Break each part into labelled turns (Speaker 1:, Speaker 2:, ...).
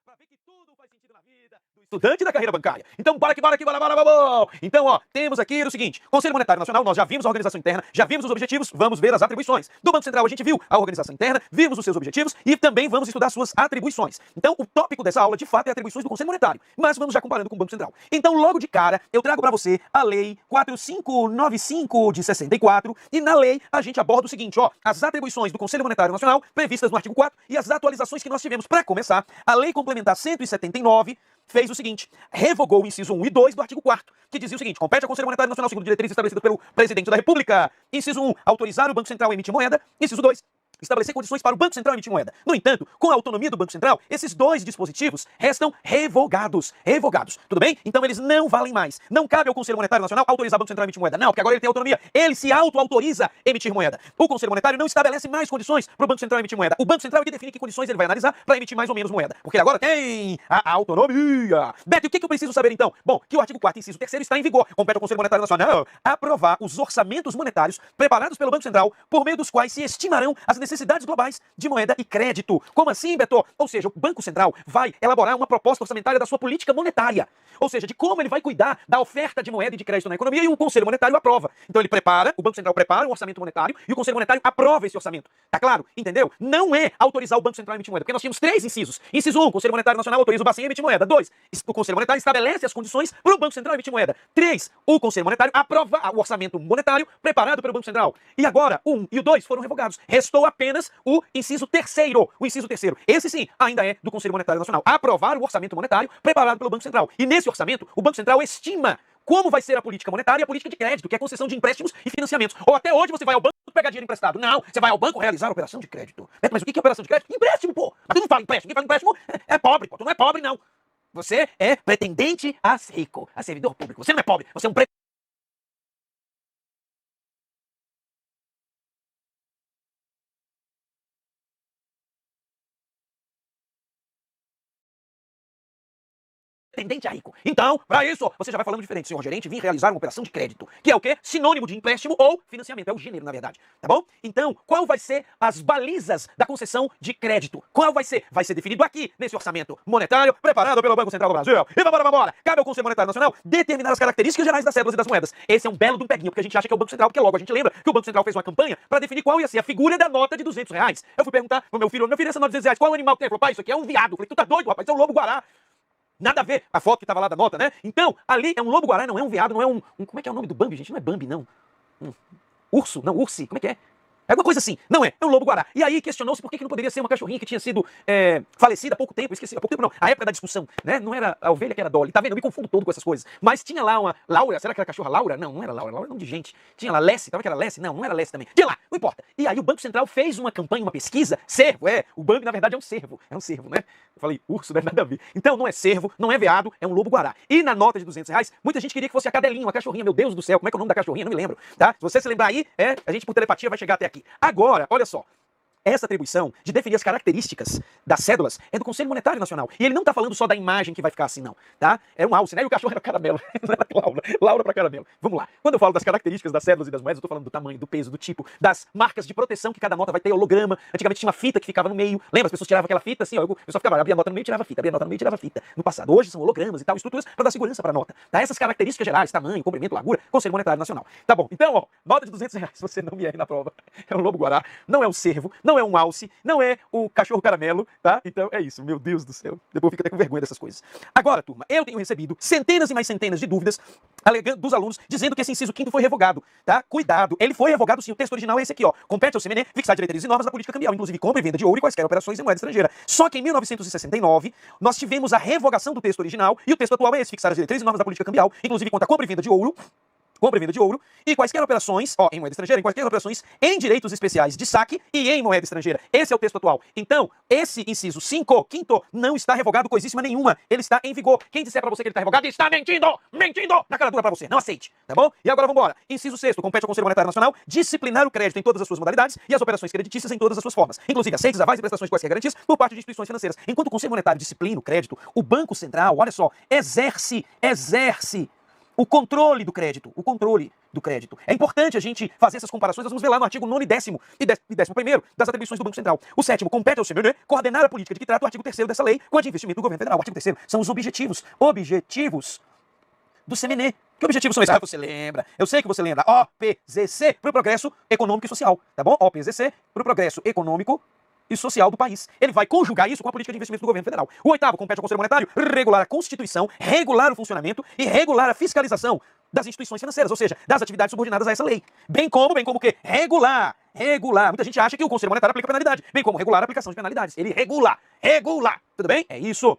Speaker 1: para ver que tudo faz sentido na vida do estudante da carreira bancária. Então, bora, bora. Então, ó, temos aqui o seguinte, Conselho Monetário Nacional, nós já vimos a organização interna, já vimos os objetivos, vamos ver as atribuições. Do Banco Central a gente viu a organização interna, vimos os seus objetivos e também vamos estudar suas atribuições. Então, o tópico dessa aula, de fato, é atribuições do Conselho Monetário, mas vamos já comparando com o Banco Central. Então, logo de cara, eu trago para você a Lei 4595 de 64 e na lei a gente aborda o seguinte, ó, as atribuições do Conselho Monetário Nacional previstas no artigo 4 e as atualizações que nós tivemos. Para começar, a Lei Complementar 179 fez o seguinte, revogou o inciso 1 e 2 do artigo 4º, que dizia o seguinte, compete ao Conselho Monetário Nacional, segundo diretrizes estabelecidas pelo Presidente da República. Inciso 1, autorizar o Banco Central a emitir moeda. Inciso 2, estabelecer condições para o Banco Central emitir moeda. No entanto, com a autonomia do Banco Central, esses dois dispositivos restam revogados. Tudo bem? Então eles não valem mais. Não cabe ao Conselho Monetário Nacional autorizar o Banco Central a emitir moeda. Não, porque agora ele tem autonomia. Ele se auto-autoriza a emitir moeda. O Conselho Monetário não estabelece mais condições para o Banco Central emitir moeda. O Banco Central é que define que condições ele vai analisar para emitir mais ou menos moeda. Porque ele agora tem a autonomia. Beto, o que eu preciso saber então? Bom, que o artigo 4º, inciso 3º está em vigor. Compete ao Conselho Monetário Nacional aprovar os orçamentos monetários preparados pelo Banco Central, por meio dos quais se estimarão as necessidades globais de moeda e crédito. Como assim, Beto? Ou seja, o Banco Central vai elaborar uma proposta orçamentária da sua política monetária. Ou seja, de como ele vai cuidar da oferta de moeda e de crédito na economia e o Conselho Monetário aprova. Então ele prepara, o Banco Central prepara um orçamento monetário e o Conselho Monetário aprova esse orçamento. Tá claro? Entendeu? Não é autorizar o Banco Central a emitir moeda, porque nós tínhamos 3 incisos. Inciso 1, o Conselho Monetário Nacional autoriza o Bacen a emitir moeda. 2, o Conselho Monetário estabelece as condições para o Banco Central emitir moeda. 3, o Conselho Monetário aprova o orçamento monetário preparado pelo Banco Central. E agora, o 1 e o 2 foram revogados. Restou apenas o inciso 3º. O inciso 3º. Esse sim, ainda é do Conselho Monetário Nacional. Aprovar o orçamento monetário preparado pelo Banco Central. E nesse orçamento, o Banco Central estima como vai ser a política monetária e a política de crédito, que é a concessão de empréstimos e financiamentos. Ou até hoje você vai ao banco pegar dinheiro emprestado. Não, você vai ao banco realizar operação de crédito. Mas o que é operação de crédito? Empréstimo, pô. Mas tu não fala empréstimo. Quem fala empréstimo é pobre, pô. Tu não é pobre, não. Você é pretendente a ser rico, a servidor público. Você não é pobre, você é um pretendente a rico. Então, para isso, você já vai falando diferente. Senhor gerente, vim realizar uma operação de crédito. Que é o quê? Sinônimo de empréstimo ou financiamento. É o gênero, na verdade. Tá bom? Então, qual vai ser as balizas da concessão de crédito? Qual vai ser? Vai ser definido aqui, nesse orçamento monetário, preparado pelo Banco Central do Brasil. E vambora. Cabe ao Conselho Monetário Nacional determinar as características gerais das cédulas e das moedas. Esse é um belo de um peguinho, porque a gente acha que é o Banco Central, porque logo a gente lembra que o Banco Central fez uma campanha para definir qual ia ser a figura da nota de R$ 200. Eu fui perguntar pro meu filho, essa nota de R$ 200, qual animal que tem? Ele falou, pai, isso aqui é um viado. Eu falei, tu tá doido, rapaz, isso é um lobo-guará. Nada a ver, a foto que tava lá da nota, né? Então, ali é um lobo-guará, não é um veado, não é como é que é o nome do Bambi, gente? Não é Bambi, não. Urso, não, Ursi, como é que é? É alguma coisa assim. Não é um lobo-guará. E aí questionou-se por que não poderia ser uma cachorrinha que tinha sido falecida há pouco tempo. Esqueci, há pouco tempo não. A época da discussão, né? Não era a ovelha que era Dolly. Tá vendo? Eu me confundo todo com essas coisas. Mas tinha lá uma Laura. Será que era a cachorra Laura? Não, não era Laura. Laura é nome de gente. Tinha lá Lessie. Tava que era Lessie? Não, não era Lessie também. Tinha lá, não importa. E aí o Banco Central fez uma campanha, uma pesquisa. Cervo, o Bambi na verdade é um cervo. É um cervo, né? Eu falei, urso, não é nada a ver. Então não é cervo, não é veado, é um lobo-guará. E na nota de R$ 200, muita gente queria que fosse a cadelinha, uma cachorrinha. Meu Deus do céu, como é que é o nome da cachorrinha? Não me lembro, tá? Se você se lembrar aí, a gente por telepatia vai chegar até aqui. Agora, olha só. Essa atribuição de definir as características das cédulas é do Conselho Monetário Nacional. E ele não está falando só da imagem que vai ficar assim, não. Tá? É um alce, né? E o cachorro era caramelo. Não era Laura. Laura para caramelo. Vamos lá. Quando eu falo das características das cédulas e das moedas, eu estou falando do tamanho, do peso, do tipo, das marcas de proteção que cada nota vai ter, holograma. Antigamente tinha uma fita que ficava no meio. Lembra? As pessoas tiravam aquela fita assim, ó. O pessoal ficava, abria a nota no meio e tirava a fita, abria a nota no meio e tirava a fita. No passado. Hoje são hologramas e tal, estruturas para dar segurança para a nota. Tá? Essas características gerais, tamanho, comprimento, largura, Conselho Monetário Nacional. Tá bom. Então, ó, nota de R$ 200, você não me erre na prova. É um lobo-guará, não é um cervo, não é um alce, não é o cachorro caramelo, tá? Então é isso, meu Deus do céu. Depois fica até com vergonha dessas coisas. Agora, turma, eu tenho recebido centenas e mais centenas de dúvidas dos alunos dizendo que esse inciso 5º foi revogado, tá? Cuidado, ele foi revogado sim, o texto original é esse aqui, ó. Compete ao CMN fixar diretrizes e normas da política cambial, inclusive compra e venda de ouro e quaisquer operações em moeda estrangeira. Só que em 1969, nós tivemos a revogação do texto original e o texto atual é esse, fixar as diretrizes e normas da política cambial, inclusive quanto à compra e venda de ouro, e quaisquer operações, em moeda estrangeira, em quaisquer operações em direitos especiais de saque e em moeda estrangeira. Esse é o texto atual. Então, esse inciso 5º, não está revogado coisíssima nenhuma. Ele está em vigor. Quem disser pra você que ele está revogado, está mentindo! Mentindo! Na cara dura pra você. Não aceite. Tá bom? E agora vamos embora. Inciso 6º, compete ao Conselho Monetário Nacional disciplinar o crédito em todas as suas modalidades e as operações creditícias em todas as suas formas, inclusive aceites, avais e prestações de quaisquer garantias por parte de instituições financeiras. Enquanto o Conselho Monetário disciplina o crédito, o Banco Central, olha só, exerce o controle do crédito. O controle do crédito. É importante a gente fazer essas comparações. Nós vamos ver lá no artigo 9º e 11º das atribuições do Banco Central. O 7º, compete ao CMN coordenar a política de que trata o artigo 3º dessa lei com a de investimento do governo federal. O artigo 3º são os objetivos. Objetivos do CMN. Que objetivos são esses? Ah, você lembra. Eu sei que você lembra. OPZC para o progresso econômico e social. Tá bom? OPZC para o progresso econômico e social do país. Ele vai conjugar isso com a política de investimento do governo federal. O 8º, compete ao Conselho Monetário regular a Constituição, regular o funcionamento e regular a fiscalização das instituições financeiras, ou seja, das atividades subordinadas a essa lei. Bem como o quê? Regular. Muita gente acha que o Conselho Monetário aplica penalidade. Bem como regular a aplicação de penalidades. Ele regula. Tudo bem? É isso.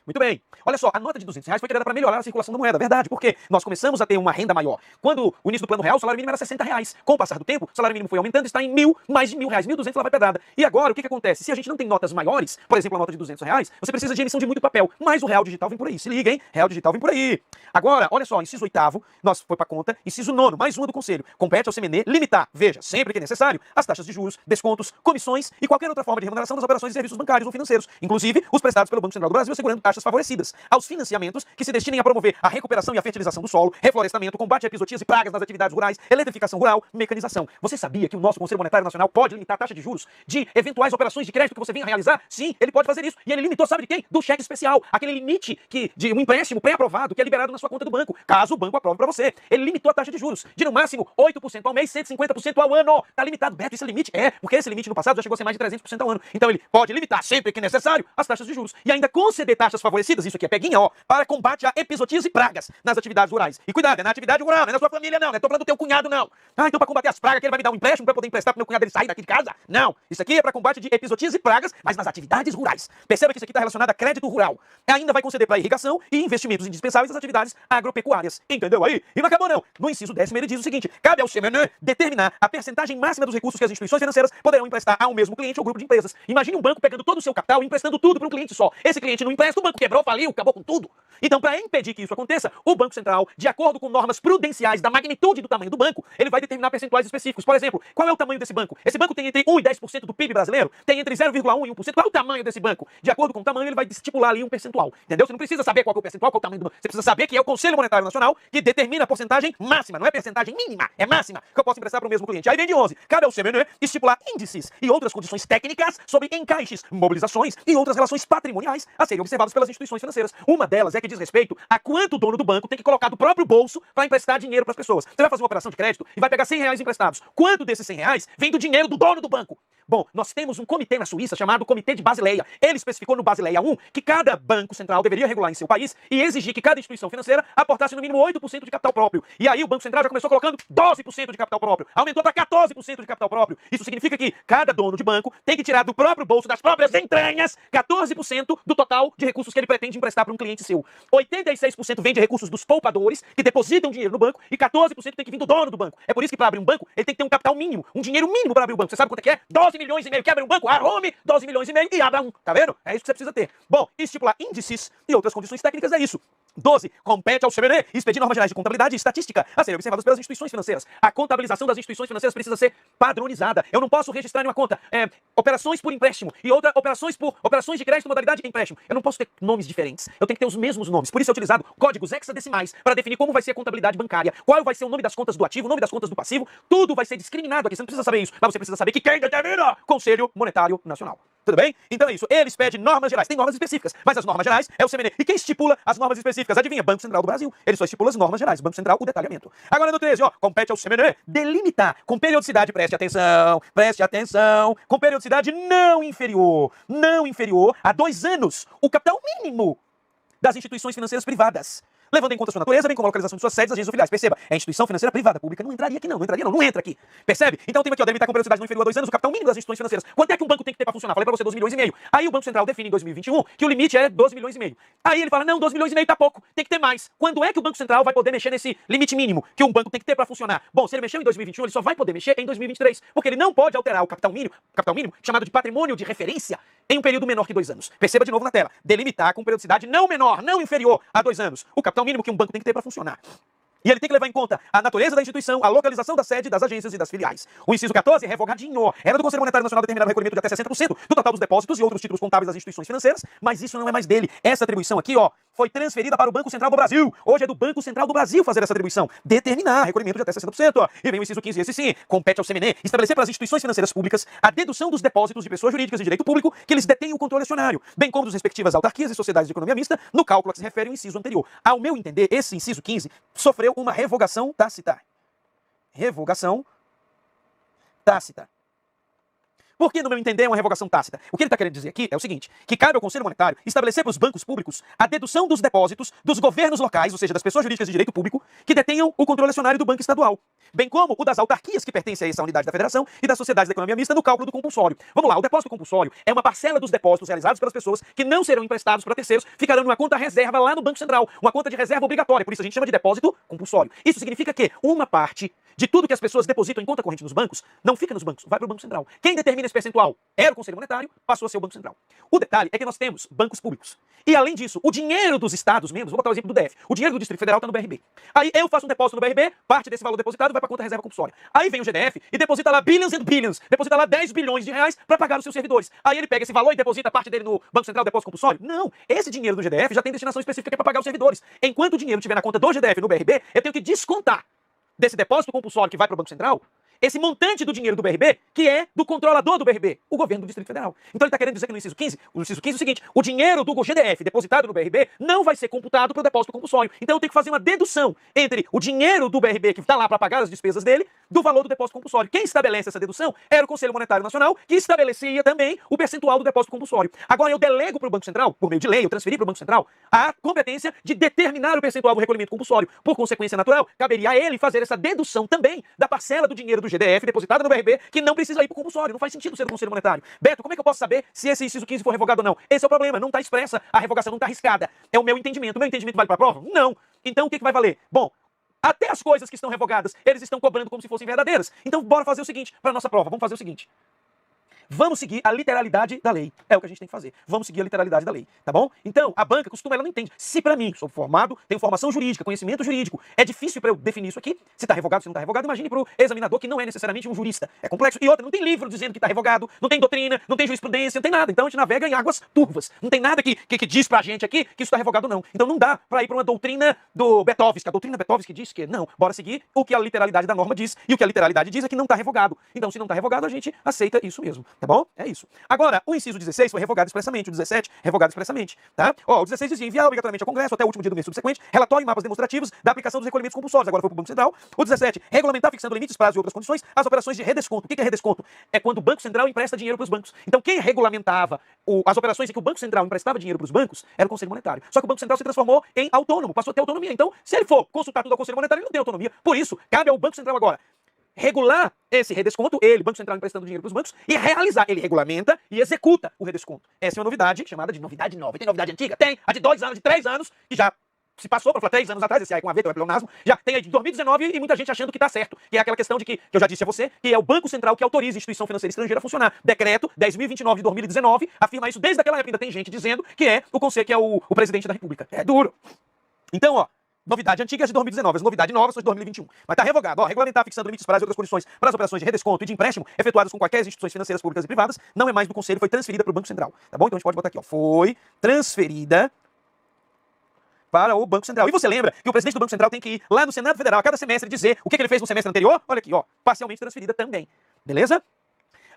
Speaker 1: Muito bem. Olha só, a nota de R$200 foi criada para melhorar a circulação da moeda. Verdade, porque nós começamos a ter uma renda maior. Quando o início do Plano Real, o salário mínimo era R$60. Com o passar do tempo, o salário mínimo foi aumentando, está em mais de R$1.000, R$1.200 lá vai pedrada. E agora, o que acontece? Se a gente não tem notas maiores, por exemplo, a nota de R$200, você precisa de emissão de muito papel. Mas o real digital vem por aí. Se liga, hein? Real digital vem por aí. Agora, olha só, inciso 8º, nós foi para conta. Inciso 9º, mais uma do Conselho. Compete ao CMN limitar, veja, sempre que necessário, as taxas de juros, descontos, comissões e qualquer outra forma de remuneração das operações e serviços bancários ou financeiros, inclusive os prestados pelo Banco Central do Brasil, assegurando taxas favorecidas aos financiamentos que se destinem a promover a recuperação e a fertilização do solo, reflorestamento, combate a epizootias e pragas nas atividades rurais, eletrificação rural, mecanização. Você sabia que o nosso Conselho Monetário Nacional pode limitar a taxa de juros de eventuais operações de crédito que você venha a realizar? Sim, ele pode fazer isso. E ele limitou, sabe de quem? Do cheque especial. Aquele limite de um empréstimo pré-aprovado que é liberado na sua conta do banco, caso o banco aprove para você. Ele limitou a taxa de juros de no máximo 8% ao mês, 150% ao ano. Tá limitado. Beto, esse limite? É, porque esse limite no passado já chegou a ser mais de 300% ao ano. Então ele pode limitar sempre que necessário as taxas de juros e ainda conceder taxas favorecidas, isso aqui é peguinha, ó, para combate a epizootias e pragas nas atividades rurais. E cuidado, é na atividade rural, não é na sua família não, não é tô falando do teu cunhado não. Ah, então para combater as pragas que ele vai me dar um empréstimo para poder emprestar pro meu cunhado ele sair daqui de casa? Não, isso aqui é para combate de epizootias e pragas, mas nas atividades rurais. Perceba que isso aqui está relacionado a crédito rural. Ainda vai conceder para irrigação e investimentos indispensáveis das atividades agropecuárias. Entendeu aí? E não acabou não. No inciso 10º ele diz o seguinte: cabe ao CMN determinar a percentagem máxima dos recursos que as instituições financeiras poderão emprestar a um mesmo cliente ou grupo de empresas. Imagine um banco pegando todo o seu capital e emprestando tudo para um cliente só. Esse cliente não empresta, o banco quebrou, faliu, acabou com tudo. Então, para impedir que isso aconteça, o Banco Central, de acordo com normas prudenciais da magnitude do tamanho do banco, ele vai determinar percentuais específicos. Por exemplo, qual é o tamanho desse banco? Esse banco tem entre 1 e 10% do PIB brasileiro? Tem entre 0,1 e 1%? Qual é o tamanho desse banco? De acordo com o tamanho, ele vai estipular ali um percentual. Entendeu? Você não precisa saber qual é o percentual, qual é o tamanho do banco. Você precisa saber que é o Conselho Monetário Nacional que determina a porcentagem máxima. Não é percentagem mínima, é máxima que eu posso emprestar para o mesmo cliente. Aí vem de 11. Cabe ao CMN estipular índices e outras condições técnicas sobre encaixes, mobilizações e outras relações patrimoniais a serem observadas pelas instituições financeiras. Uma delas é que diz respeito a quanto o dono do banco tem que colocar do próprio bolso para emprestar dinheiro para as pessoas. Você vai fazer uma operação de crédito e vai pegar R$100 emprestados. Quanto desses R$100 vem do dinheiro do dono do banco? Bom, nós temos um comitê na Suíça chamado Comitê de Basileia. Ele especificou no Basileia 1 que cada banco central deveria regular em seu país e exigir que cada instituição financeira aportasse no mínimo 8% de capital próprio. E aí o Banco Central já começou colocando 12% de capital próprio. Aumentou para 14% de capital próprio. Isso significa que cada dono de banco tem que tirar do próprio bolso, das próprias entranhas, 14% do total de recursos que ele pretende emprestar para um cliente seu. 86% vem de recursos dos poupadores que depositam dinheiro no banco e 14% tem que vir do dono do banco. É por isso que para abrir um banco, ele tem que ter um capital mínimo, um dinheiro mínimo para abrir o banco. Você sabe quanto é que é? 12 milhões e meio. Quer abrir um banco? Arrume 12 milhões e meio e abra um. Tá vendo? É isso que você precisa ter. Bom, estipular índices e outras condições técnicas é isso. 12. Compete ao CMN expedir normas gerais de contabilidade e estatística a serem observadas pelas instituições financeiras. A contabilização das instituições financeiras precisa ser padronizada. Eu não posso registrar em uma conta operações por empréstimo e outra operações de crédito modalidade empréstimo. Eu não posso ter nomes diferentes. Eu tenho que ter os mesmos nomes. Por isso é utilizado códigos hexadecimais para definir como vai ser a contabilidade bancária, qual vai ser o nome das contas do ativo, o nome das contas do passivo. Tudo vai ser discriminado aqui. Você não precisa saber isso, mas você precisa saber que quem determina? Conselho Monetário Nacional. Tudo bem? Então é isso. Eles pedem normas gerais. Tem normas específicas, mas as normas gerais é o CMN. E quem estipula as normas específicas? Adivinha? Banco Central do Brasil. Ele só estipula as normas gerais. Banco Central, o detalhamento. Agora no 13, ó. Compete ao CMN delimitar com periodicidade, preste atenção, com periodicidade não inferior a 2 anos, o capital mínimo das instituições financeiras privadas. Levando em conta sua natureza, bem como a localização de suas sedes, agências ou filiais. Perceba, é instituição financeira privada, pública não entraria aqui não, não entra aqui. Percebe? Então tem aqui, ó, delimitar com periodicidade não inferior a 2 anos o capital mínimo das instituições financeiras. Quanto é que um banco tem que ter para funcionar? Falei para você 12 milhões e meio. Aí o Banco Central define em 2021 que o limite é 12 milhões e meio. Aí ele fala, não, 12 milhões e meio tá pouco, tem que ter mais. Quando é que o Banco Central vai poder mexer nesse limite mínimo que um banco tem que ter para funcionar? Bom, se ele mexeu em 2021, ele só vai poder mexer em 2023, porque ele não pode alterar o capital mínimo, chamado de patrimônio de referência, em um período menor que 2 anos. Perceba de novo na tela. Delimitar com periodicidade não menor, não inferior a 2 anos, o capital mínimo que um banco tem que ter para funcionar. E ele tem que levar em conta a natureza da instituição, a localização da sede, das agências e das filiais. O inciso 14 é revogadinho. Era do Conselho Monetário Nacional determinar o recolhimento de até 60% do total dos depósitos e outros títulos contábeis das instituições financeiras, mas isso não é mais dele. Essa atribuição aqui, ó, foi transferida para o Banco Central do Brasil. Hoje é do Banco Central do Brasil fazer essa atribuição. Determinar recolhimento de até 60%. Ó. E vem o inciso 15, esse sim, compete ao CMN estabelecer para as instituições financeiras públicas a dedução dos depósitos de pessoas jurídicas de direito público que eles detêm o controle acionário, bem como dos respectivas autarquias e sociedades de economia mista, no cálculo a que se refere o inciso anterior. Ao meu entender, esse inciso 15 sofreu uma revogação tácita. Revogação tácita. Por que, no meu entender, é uma revogação tácita? O que ele está querendo dizer aqui é o seguinte, que cabe ao Conselho Monetário estabelecer para os bancos públicos a dedução dos depósitos dos governos locais, ou seja, das pessoas jurídicas de direito público, que detenham o controle acionário do Banco Estadual, bem como o das autarquias que pertencem a essa unidade da Federação e das sociedades da economia mista no cálculo do compulsório. Vamos lá, o depósito compulsório é uma parcela dos depósitos realizados pelas pessoas que não serão emprestados para terceiros, ficarão numa conta reserva lá no Banco Central, uma conta de reserva obrigatória, por isso a gente chama de depósito compulsório. Isso significa que uma parte de tudo que as pessoas depositam em conta corrente nos bancos, não fica nos bancos, vai para o Banco Central. Quem determina esse percentual era o Conselho Monetário, passou a ser o Banco Central. O detalhe é que nós temos bancos públicos. E além disso, o dinheiro dos estados membros, vou botar o exemplo do DF, o dinheiro do Distrito Federal está no BRB. Aí eu faço um depósito no BRB, parte desse valor depositado vai para a conta reserva compulsória. Aí vem o GDF e deposita lá billions and billions, deposita lá 10 bilhões de reais para pagar os seus servidores. Aí ele pega esse valor e deposita parte dele no Banco Central, depósito compulsório? Não, esse dinheiro do GDF já tem destinação específica que é para pagar os servidores. Enquanto o dinheiro estiver na conta do GDF no BRB, eu tenho que descontar desse depósito compulsório que vai para o Banco Central, esse montante do dinheiro do BRB, que é do controlador do BRB, o governo do Distrito Federal. Então ele está querendo dizer que no inciso 15 é o seguinte, o dinheiro do GDF depositado no BRB não vai ser computado para o depósito compulsório. Então eu tenho que fazer uma dedução entre o dinheiro do BRB, que está lá para pagar as despesas dele, do valor do depósito compulsório. Quem estabelece essa dedução era o Conselho Monetário Nacional, que estabelecia também o percentual do depósito compulsório. Agora eu delego para o Banco Central, por meio de lei, eu transferi para o Banco Central, a competência de determinar o percentual do recolhimento compulsório. Por consequência natural, caberia a ele fazer essa dedução também da parcela do dinheiro do GDF depositada no BRB, que não precisa ir para o compulsório. Não faz sentido ser do Conselho Monetário. Beto, como é que eu posso saber se esse inciso 15 for revogado ou não? Esse é o problema. Não está expressa, a revogação não está arriscada. É o meu entendimento. O meu entendimento vale para a prova? Não. Então o que vai valer? Bom, até as coisas que estão revogadas, eles estão cobrando como se fossem verdadeiras. Então bora fazer o seguinte, para a nossa prova, vamos fazer o seguinte. Vamos seguir a literalidade da lei. É o que a gente tem que fazer. Vamos seguir a literalidade da lei, tá bom? Então, a banca costuma, ela não entende. Se pra mim, sou formado, tenho formação jurídica, conhecimento jurídico, é difícil pra eu definir isso aqui, se tá revogado, se não tá revogado, imagine pro examinador que não é necessariamente um jurista. É complexo. E outra, não tem livro dizendo que tá revogado, não tem doutrina, não tem jurisprudência, não tem nada. Então a gente navega em águas turvas. Não tem nada que diz pra gente aqui que isso tá revogado ou não. Então não dá pra ir pra uma doutrina do Betovski. A doutrina Betovski diz que não. Bora seguir o que a literalidade da norma diz. E o que a literalidade diz é que não tá revogado. Então se não tá revogado, a gente aceita isso mesmo, tá bom? É isso. Agora, o inciso 16 foi revogado expressamente, o 17 revogado expressamente, tá? Ó, o 16 dizia enviar obrigatoriamente ao Congresso até o último dia do mês subsequente relatório e mapas demonstrativos da aplicação dos recolhimentos compulsórios, agora foi para o Banco Central. O 17, regulamentar fixando limites, prazos e outras condições as operações de redesconto. O que é redesconto? É quando o Banco Central empresta dinheiro para os bancos. Então quem regulamentava as operações em que o Banco Central emprestava dinheiro para os bancos era o Conselho Monetário. Só que o Banco Central se transformou em autônomo, passou a ter autonomia. Então, se ele for consultar tudo ao Conselho Monetário, ele não tem autonomia. Por isso, cabe ao Banco Central agora regular esse redesconto, ele, Banco Central, emprestando dinheiro para os bancos, e realizar. Ele regulamenta e executa o redesconto. Essa é uma novidade chamada de novidade nova. Tem novidade antiga? Tem. A de 2 anos, de 3 anos, que já se passou para falar 3 anos atrás, esse aí com a V, é pleonasmo, já tem aí de 2019 e muita gente achando que está certo. Que é aquela questão de que eu já disse a você, que é o Banco Central que autoriza a instituição financeira estrangeira a funcionar. Decreto 10.029 de 2019 afirma isso desde aquela época. Ainda tem gente dizendo que é o conselho, que é o presidente da República. É duro. Então, ó, novidade antiga é de 2019, as novidades novas são de 2021. Mas está revogado. Ó, regulamentar, fixando limites, prazos e outras condições para as operações de redesconto e de empréstimo efetuadas com quaisquer instituições financeiras públicas e privadas, não é mais do Conselho, foi transferida para o Banco Central. Tá bom? Então a gente pode botar aqui, ó, foi transferida para o Banco Central. E você lembra que o presidente do Banco Central tem que ir lá no Senado Federal a cada semestre dizer o que ele fez no semestre anterior? Olha aqui, ó, parcialmente transferida também. Beleza?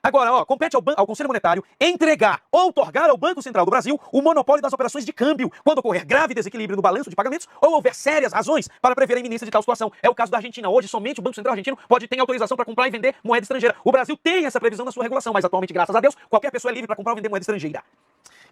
Speaker 1: Agora, ó, compete ao Conselho Monetário entregar ou outorgar ao Banco Central do Brasil o monopólio das operações de câmbio, quando ocorrer grave desequilíbrio no balanço de pagamentos ou houver sérias razões para prever a iminência de tal situação. É o caso da Argentina. Hoje, somente o Banco Central argentino pode ter autorização para comprar e vender moeda estrangeira. O Brasil tem essa previsão na sua regulação, mas atualmente, graças a Deus, qualquer pessoa é livre para comprar ou vender moeda estrangeira.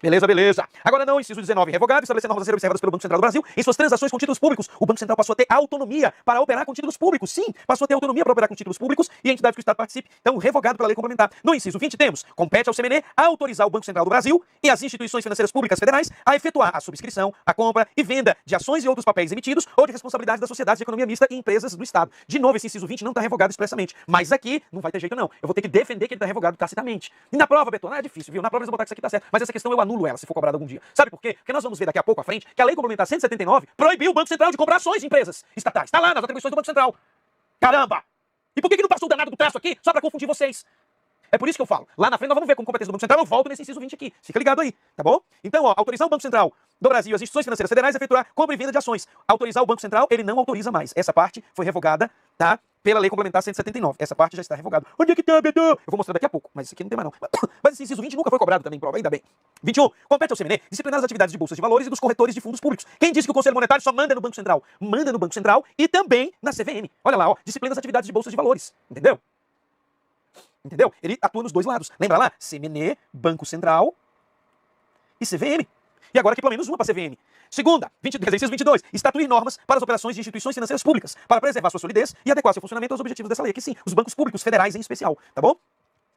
Speaker 1: Beleza, beleza. Agora não, inciso 19, revogado, estabelecer normas a serem observadas pelo Banco Central do Brasil em suas transações com títulos públicos. O Banco Central passou a ter autonomia para operar com títulos públicos. Sim, passou a ter autonomia para operar com títulos públicos e entidades que o Estado participe. Então, revogado pela lei complementar. No inciso 20 temos, compete ao CMN autorizar o Banco Central do Brasil e as instituições financeiras públicas federais a efetuar a subscrição, a compra e venda de ações e outros papéis emitidos ou de responsabilidade das sociedades de economia mista e empresas do Estado. De novo, esse inciso 20 não está revogado expressamente. Mas aqui não vai ter jeito não. Eu vou ter que defender que ele está revogado tacitamente. E na prova, Beto, é difícil, viu? Na prova eles vão botar que isso aqui tá certo. Mas essa questão eu anulo ela, se for cobrado algum dia. Sabe por quê? Porque nós vamos ver daqui a pouco à frente que a lei complementar 179 proibiu o Banco Central de comprar ações de empresas estatais. Está lá nas atribuições do Banco Central. Caramba! E por que não passou o danado do traço aqui só para confundir vocês? É por isso que eu falo. Lá na frente nós vamos ver com competência do Banco Central. Eu volto nesse inciso 20 aqui. Fica ligado aí, tá bom? Então, ó, autorizar o Banco Central do Brasil e as instituições financeiras federais efetuar compra e venda de ações. Autorizar o Banco Central, ele não autoriza mais. Essa parte foi revogada, tá? Pela Lei Complementar 179. Essa parte já está revogada. Onde é que tá, Beto? Eu vou mostrar daqui a pouco, mas isso aqui não tem mais não. Mas esse inciso 20 nunca foi cobrado também, prova, ainda bem. 21. Compete ao CMN disciplinar as atividades de bolsas de valores e dos corretores de fundos públicos. Quem disse que o Conselho Monetário só manda no Banco Central? Manda no Banco Central e também na CVM. Olha lá, ó, disciplina as atividades de bolsas de valores. Entendeu? Entendeu? Ele atua nos dois lados. Lembra lá? CMN, Banco Central e CVM. E agora aqui pelo menos uma para a CVM. Segunda, exercício 22, estatuir normas para as operações de instituições financeiras públicas, para preservar sua solidez e adequar seu funcionamento aos objetivos dessa lei. Aqui sim, os bancos públicos federais em especial, tá bom?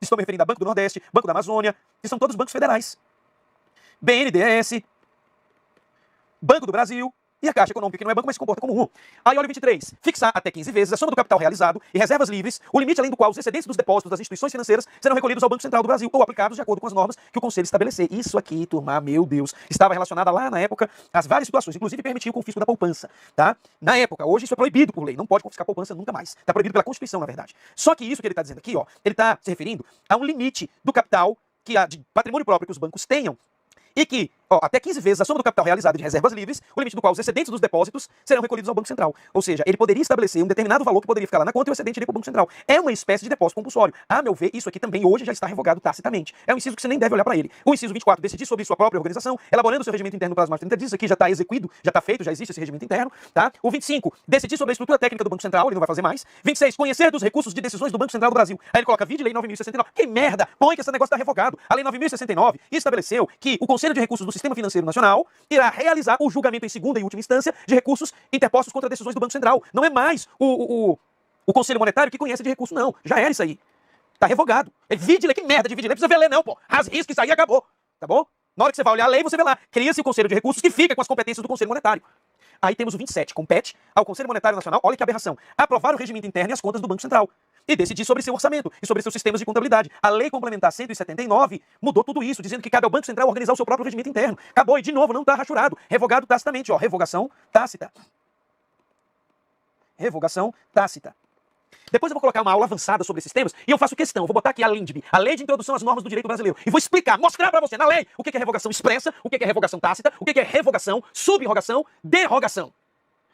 Speaker 1: Estou me referindo a Banco do Nordeste, Banco da Amazônia, que são todos bancos federais. BNDES, Banco do Brasil e a Caixa Econômica, que não é banco, mas se comporta como um. Aí, olha o 23. Fixar até 15 vezes a soma do capital realizado e reservas livres, o limite além do qual os excedentes dos depósitos das instituições financeiras serão recolhidos ao Banco Central do Brasil ou aplicados de acordo com as normas que o Conselho estabelecer. Isso aqui, turma, meu Deus, estava relacionada lá na época às várias situações, inclusive permitia o confisco da poupança, tá? Na época, hoje isso é proibido por lei, não pode confiscar poupança nunca mais. Está proibido pela Constituição, na verdade. Só que isso que ele está dizendo aqui, ó, ele está se referindo a um limite do capital que há de patrimônio próprio que os bancos tenham e que, ó, até 15 vezes a soma do capital realizado de reservas livres, o limite do qual os excedentes dos depósitos serão recolhidos ao Banco Central. Ou seja, ele poderia estabelecer um determinado valor que poderia ficar lá na conta e o excedente iria para o Banco Central. É uma espécie de depósito compulsório. A meu ver, isso aqui também hoje já está revogado tacitamente. É um inciso que você nem deve olhar para ele. O inciso 24, decidir sobre sua própria organização, elaborando seu regimento interno no prazo de 30 dias. Isso aqui já está execuído, já está feito, já existe esse regimento interno, tá? O 25, decidir sobre a estrutura técnica do Banco Central, ele não vai fazer mais. 26, conhecer dos recursos de decisões do Banco Central do Brasil. Aí ele coloca vide Lei 9.069. Que merda! Põe que esse negócio está revogado. A Lei 9.069 estabeleceu que o Conselho de Recursos do Sistema Financeiro Nacional irá realizar o julgamento em segunda e última instância de recursos interpostos contra decisões do Banco Central. Não é mais o Conselho Monetário que conhece de recurso, não. Já era isso aí. Tá revogado. É vide-lei, que merda de vide-lei. Não precisa ver lei não, pô. Risca isso aí e acabou. Tá bom? Na hora que você vai olhar a lei, você vê lá. Cria-se o Conselho de Recursos que fica com as competências do Conselho Monetário. Aí temos o 27. Compete ao Conselho Monetário Nacional, olha que aberração, aprovar o regimento interno e as contas do Banco Central. E decidir sobre seu orçamento e sobre seus sistemas de contabilidade. A Lei Complementar 179 mudou tudo isso, dizendo que cabe ao Banco Central organizar o seu próprio regimento interno. Acabou, e de novo, não está rachurado. Revogado tacitamente, ó. Revogação tácita. Revogação tácita. Depois eu vou colocar uma aula avançada sobre esses temas e eu faço questão, eu vou botar aqui a LINDB, a Lei de Introdução às Normas do Direito Brasileiro, e vou explicar, mostrar pra você na lei o que é revogação expressa, o que é revogação tácita, o que é revogação, subrogação, derrogação.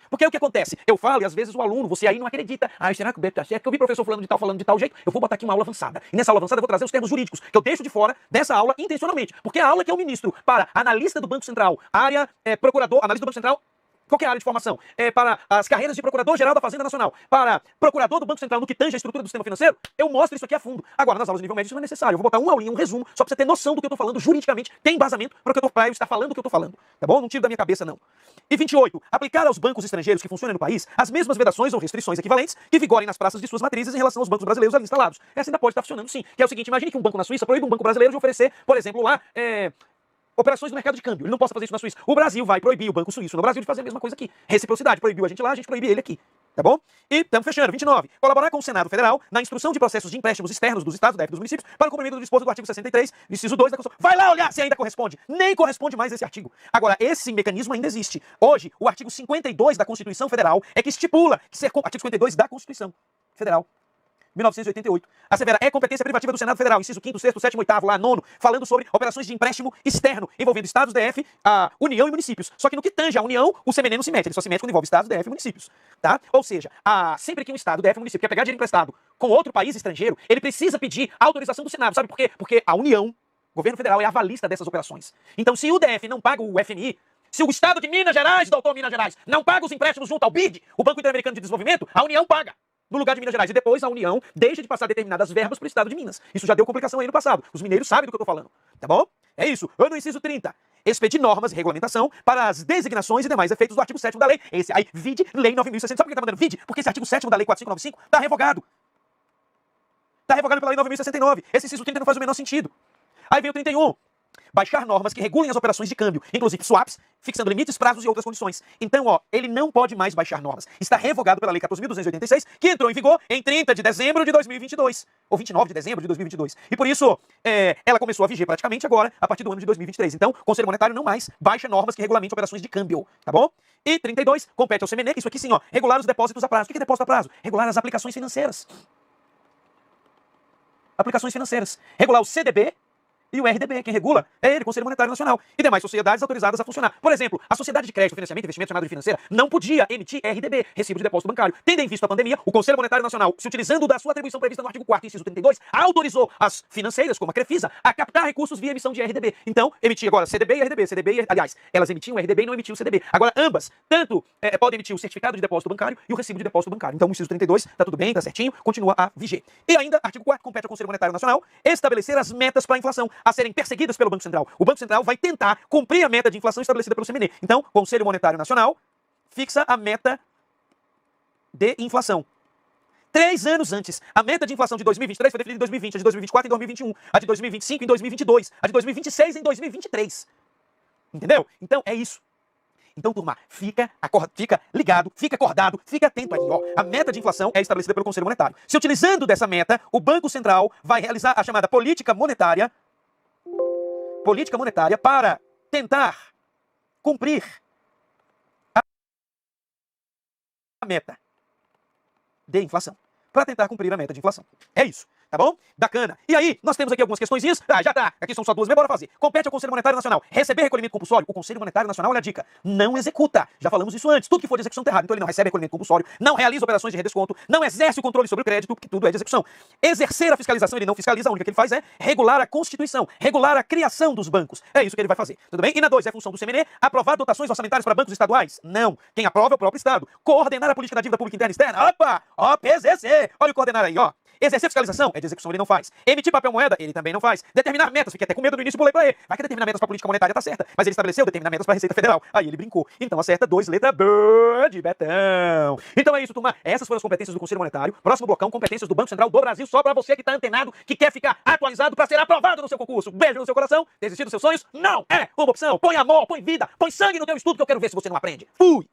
Speaker 1: Porque é o que acontece? Eu falo e às vezes o aluno, você aí não acredita. Ah, será que o Beto tá certo? Que eu vi professor falando de tal jeito. Eu vou botar aqui uma aula avançada. E nessa aula avançada eu vou trazer os termos jurídicos, que eu deixo de fora dessa aula intencionalmente. Porque a aula que eu ministro para analista do Banco Central, área procurador, analista do Banco Central, qualquer área de formação, para as carreiras de Procurador-Geral da Fazenda Nacional, para Procurador do Banco Central no que tange a estrutura do sistema financeiro, eu mostro isso aqui a fundo. Agora, nas aulas de nível médio isso não é necessário. Eu vou botar uma aulinha, um resumo, só para você ter noção do que eu estou falando juridicamente, tem embasamento para eu estar falando o que eu estou falando. Tá bom? Não tiro da minha cabeça, não. E 28. Aplicar aos bancos estrangeiros que funcionam no país as mesmas vedações ou restrições equivalentes que vigorem nas praças de suas matrizes em relação aos bancos brasileiros ali instalados. Essa ainda pode estar funcionando sim. Que é o seguinte, imagine que um banco na Suíça proíbe um banco brasileiro de oferecer, por exemplo, lá, operações no mercado de câmbio. Ele não possa fazer isso na Suíça. O Brasil vai proibir o banco suíço no Brasil de fazer a mesma coisa aqui. Reciprocidade. Proibiu a gente lá, a gente proíbe ele aqui. Tá bom? E estamos fechando. 29. Colaborar com o Senado Federal na instrução de processos de empréstimos externos dos estados, da dos municípios, para o cumprimento do disposto do artigo 63, inciso 2 da Constituição. Vai lá olhar se ainda corresponde. Nem corresponde mais esse artigo. Agora, esse mecanismo ainda existe. Hoje, o artigo 52 da Constituição Federal é que estipula que artigo 52 da Constituição Federal. 1988. Assevera, é competência privativa do Senado Federal, inciso 5º, 6º, 7º, 8º, lá 9º, falando sobre operações de empréstimo externo, envolvendo estados, DF, a União e municípios. Só que no que tange a União, o CMN não se mete, ele só se mete quando envolve estados, DF e municípios. Tá? Ou seja, sempre que um estado, DF e município quer pegar dinheiro emprestado com outro país estrangeiro, ele precisa pedir autorização do Senado. Sabe por quê? Porque a União, o governo federal, é avalista dessas operações. Então, se o DF não paga o FMI, se o estado de Minas Gerais, doutor Minas Gerais, não paga os empréstimos junto ao BID, o Banco Interamericano de Desenvolvimento, a União paga no lugar de Minas Gerais. E depois a União deixa de passar determinadas verbas para o estado de Minas. Isso já deu complicação aí no passado. Os mineiros sabem do que eu estou falando. Tá bom? É isso. Eu no inciso 30. Expedir normas e regulamentação para as designações e demais efeitos do artigo 7º da lei. Esse aí, vide Lei 9.600. Sabe por que tá mandando vide? Porque esse artigo 7º da Lei 4595 tá revogado. Tá revogado pela Lei 9.069. Esse inciso 30 não faz o menor sentido. Aí vem o 31. Baixar normas que regulem as operações de câmbio, inclusive swaps, fixando limites, prazos e outras condições. Então, ó, ele não pode mais baixar normas. Está revogado pela Lei 14.286, que entrou em vigor em 30 de dezembro de 2022. Ou 29 de dezembro de 2022. E por isso, ela começou a viger praticamente agora, a partir do ano de 2023. Então, o Conselho Monetário não mais baixa normas que regulamentam operações de câmbio, tá bom? E 32, compete ao CMN, isso aqui sim, ó, regular os depósitos a prazo. O que é depósito a prazo? Regular as aplicações financeiras. Aplicações financeiras. Regular o CDB, E o RDB, quem regula é ele, Conselho Monetário Nacional. E demais sociedades autorizadas a funcionar. Por exemplo, a Sociedade de Crédito, Financiamento e Investimento, chamada de financeira, não podia emitir RDB, Recibo de Depósito Bancário. Tendo em vista a pandemia, o Conselho Monetário Nacional, se utilizando da sua atribuição prevista no artigo 4º, inciso 32, autorizou as financeiras, como a Crefisa, a captar recursos via emissão de RDB. Então, emitia agora CDB e RDB. Aliás, elas emitiam RDB e não emitiam CDB. Agora, ambas, tanto podem emitir o certificado de depósito bancário e o recibo de depósito bancário. Então, o inciso 32, tá tudo bem, tá certinho, continua a viger. E ainda, artigo 4º, compete ao Conselho Monetário Nacional estabelecer as metas para a inflação a serem perseguidas pelo Banco Central. O Banco Central vai tentar cumprir a meta de inflação estabelecida pelo CMN. Então, Conselho Monetário Nacional fixa a meta de inflação. 3 anos antes. A meta de inflação de 2023 foi definida em 2020, a de 2024 em 2021, a de 2025 em 2022, a de 2026 em 2023. Entendeu? Então, é isso. Então, turma, fica ligado, fica acordado, fica atento aí, ó. A meta de inflação é estabelecida pelo Conselho Monetário. Se utilizando dessa meta, o Banco Central vai realizar a chamada política monetária para tentar cumprir a meta de inflação. Para tentar cumprir a meta de inflação. É isso. Tá bom? Bacana. E aí, nós temos aqui algumas questõezinhas. Ah, já tá. Aqui são só 2, mas bora fazer. Compete ao Conselho Monetário Nacional receber recolhimento compulsório. O Conselho Monetário Nacional, olha a dica, não executa. Já falamos isso antes. Tudo que for de execução tá errado. Então ele não recebe recolhimento compulsório, não realiza operações de redesconto, não exerce o controle sobre o crédito, que tudo é de execução. Exercer a fiscalização, ele não fiscaliza. A única que ele faz é regular a constituição, regular a criação dos bancos. É isso que ele vai fazer. Tudo bem? E na 2, é função do CMN aprovar dotações orçamentárias para bancos estaduais? Não. Quem aprova é o próprio Estado. Coordenar a política da dívida pública interna e externa? Opa! Ó, PZC! Olha o coordenar aí, ó. Exercer fiscalização é de execução, ele não faz. Emitir papel moeda, ele também não faz. Determinar metas, fiquei até com medo no início, pulei pra ele. Vai que determinar metas pra política monetária tá certa. Mas ele estabeleceu determinar metas pra Receita Federal. Aí ele brincou. Então acerta 2, letra B de Betão. Então é isso, turma. Essas foram as competências do Conselho Monetário. Próximo blocão, competências do Banco Central do Brasil, só pra você que tá antenado, que quer ficar atualizado pra ser aprovado no seu concurso. Beijo no seu coração. Desistir dos seus sonhos não é uma opção. Põe amor, põe vida, põe sangue no teu estudo que eu quero ver se você não aprende. Fui!